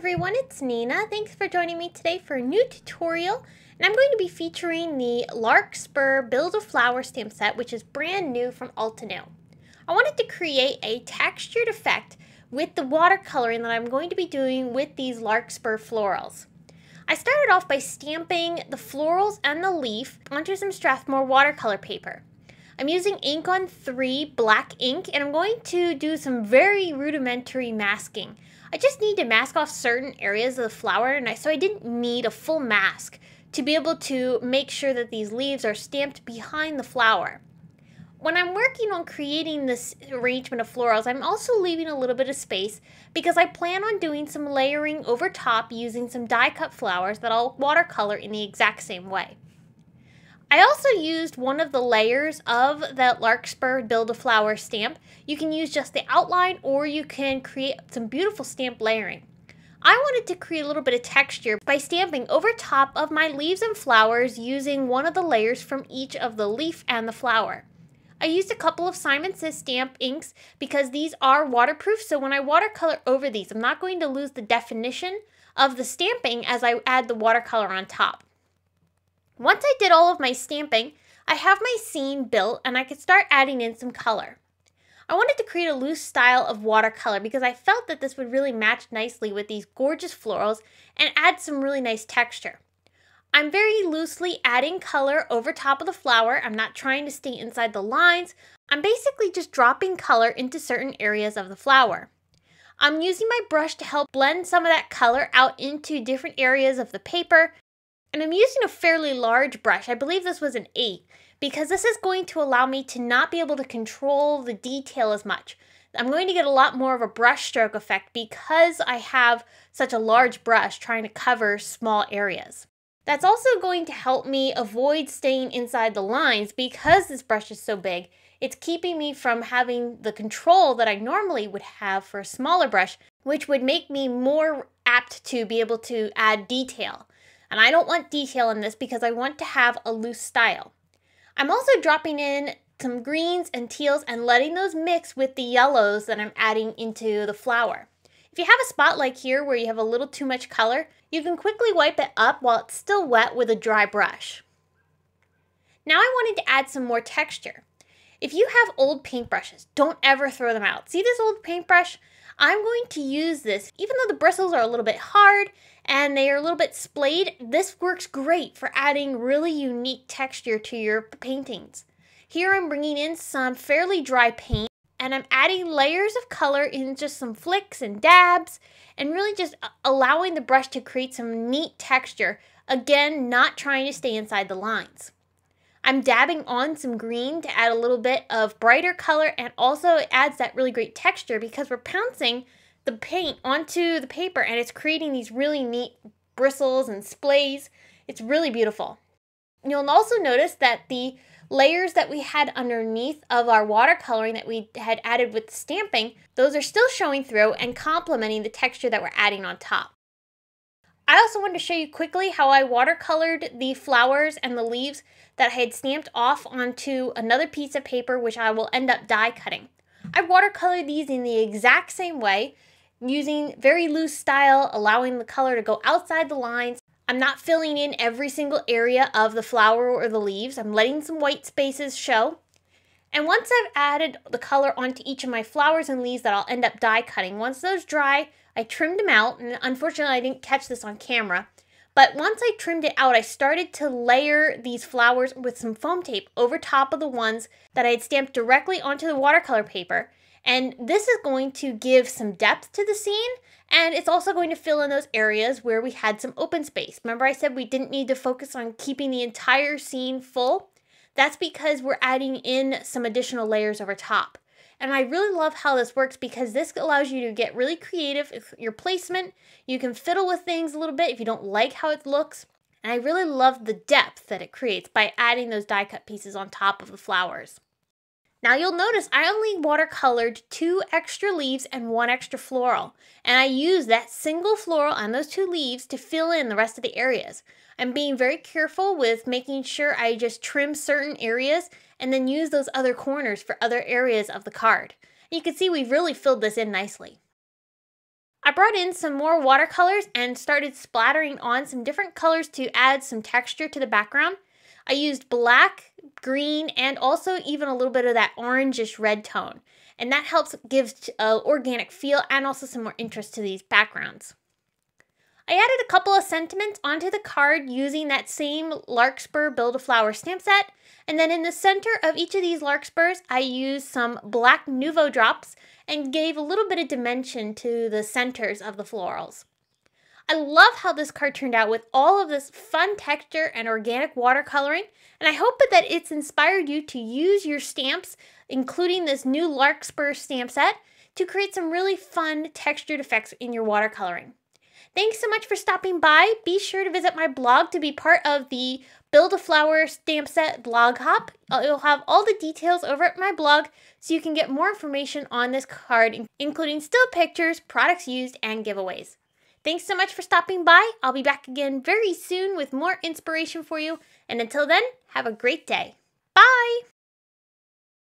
everyone, it's Nina. Thanks for joining me today for a new tutorial. And I'm going to be featuring the Larkspur Build a Flower stamp set, which is brand new from Altenew. I wanted to create a textured effect with the watercoloring that I'm going to be doing with these Larkspur florals. I started off by stamping the florals and the leaf onto some Strathmore watercolor paper. I'm using ink on 3 black ink, and I'm going to do some very rudimentary masking. I just need to mask off certain areas of the flower, so I didn't need a full mask to be able to make sure that these leaves are stamped behind the flower. When I'm working on creating this arrangement of florals, I'm also leaving a little bit of space because I plan on doing some layering over top using some die-cut flowers that I'll watercolor in the exact same way. I also used one of the layers of that Larkspur Build a Flower stamp. You can use just the outline, or you can create some beautiful stamp layering. I wanted to create a little bit of texture by stamping over top of my leaves and flowers using one of the layers from each of the leaf and the flower. I used a couple of Simon Says stamp inks because these are waterproof, so when I watercolor over these, I'm not going to lose the definition of the stamping as I add the watercolor on top. Once I did all of my stamping, I have my scene built and I could start adding in some color. I wanted to create a loose style of watercolor because I felt that this would really match nicely with these gorgeous florals and add some really nice texture. I'm very loosely adding color over top of the flower. I'm not trying to stay inside the lines. I'm basically just dropping color into certain areas of the flower. I'm using my brush to help blend some of that color out into different areas of the paper. And I'm using a fairly large brush. I believe this was an 8, because this is going to allow me to not be able to control the detail as much. I'm going to get a lot more of a brush stroke effect because I have such a large brush trying to cover small areas. That's also going to help me avoid staying inside the lines because this brush is so big. It's keeping me from having the control that I normally would have for a smaller brush, which would make me more apt to be able to add detail. And I don't want detail in this because I want to have a loose style. I'm also dropping in some greens and teals and letting those mix with the yellows that I'm adding into the flower. If you have a spot like here where you have a little too much color, you can quickly wipe it up while it's still wet with a dry brush. Now I wanted to add some more texture. If you have old paintbrushes, don't ever throw them out. See this old paintbrush? I'm going to use this, even though the bristles are a little bit hard and they are a little bit splayed, this works great for adding really unique texture to your paintings. Here I'm bringing in some fairly dry paint and I'm adding layers of color in just some flicks and dabs and really just allowing the brush to create some neat texture. Again, not trying to stay inside the lines. I'm dabbing on some green to add a little bit of brighter color, and also it adds that really great texture because we're pouncing the paint onto the paper and it's creating these really neat bristles and splays. It's really beautiful. You'll also notice that the layers that we had underneath of our watercoloring that we had added with the stamping, those are still showing through and complementing the texture that we're adding on top. I also wanted to show you quickly how I watercolored the flowers and the leaves that I had stamped off onto another piece of paper, which I will end up die cutting. I watercolored these in the exact same way, using very loose style, allowing the color to go outside the lines. I'm not filling in every single area of the flower or the leaves. I'm letting some white spaces show. And once I've added the color onto each of my flowers and leaves that I'll end up die cutting, once those dry, I trimmed them out, and unfortunately I didn't catch this on camera. But once I trimmed it out, I started to layer these flowers with some foam tape over top of the ones that I had stamped directly onto the watercolor paper. And this is going to give some depth to the scene, and it's also going to fill in those areas where we had some open space. Remember I said we didn't need to focus on keeping the entire scene full? That's because we're adding in some additional layers over top. And I really love how this works because this allows you to get really creative with your placement. You can fiddle with things a little bit if you don't like how it looks. And I really love the depth that it creates by adding those die cut pieces on top of the flowers. Now you'll notice I only watercolored 2 extra leaves and 1 extra floral. And I used that single floral and those 2 leaves to fill in the rest of the areas. I'm being very careful with making sure I just trim certain areas and then use those other corners for other areas of the card. And you can see we've really filled this in nicely. I brought in some more watercolors and started splattering on some different colors to add some texture to the background. I used black, green, and also even a little bit of that orangish red tone. And that helps give an organic feel and also some more interest to these backgrounds. I added a couple of sentiments onto the card using that same Larkspur Build-A-Flower stamp set. And then in the center of each of these Larkspurs, I used some black Nuvo drops and gave a little bit of dimension to the centers of the florals. I love how this card turned out with all of this fun texture and organic watercoloring, and I hope that it's inspired you to use your stamps, including this new Larkspur stamp set, to create some really fun textured effects in your watercoloring. Thanks so much for stopping by. Be sure to visit my blog to be part of the Build-A-Flower Stamp Set blog hop. You'll have all the details over at my blog so you can get more information on this card, including still pictures, products used, and giveaways. Thanks so much for stopping by. I'll be back again very soon with more inspiration for you. And until then, have a great day. Bye!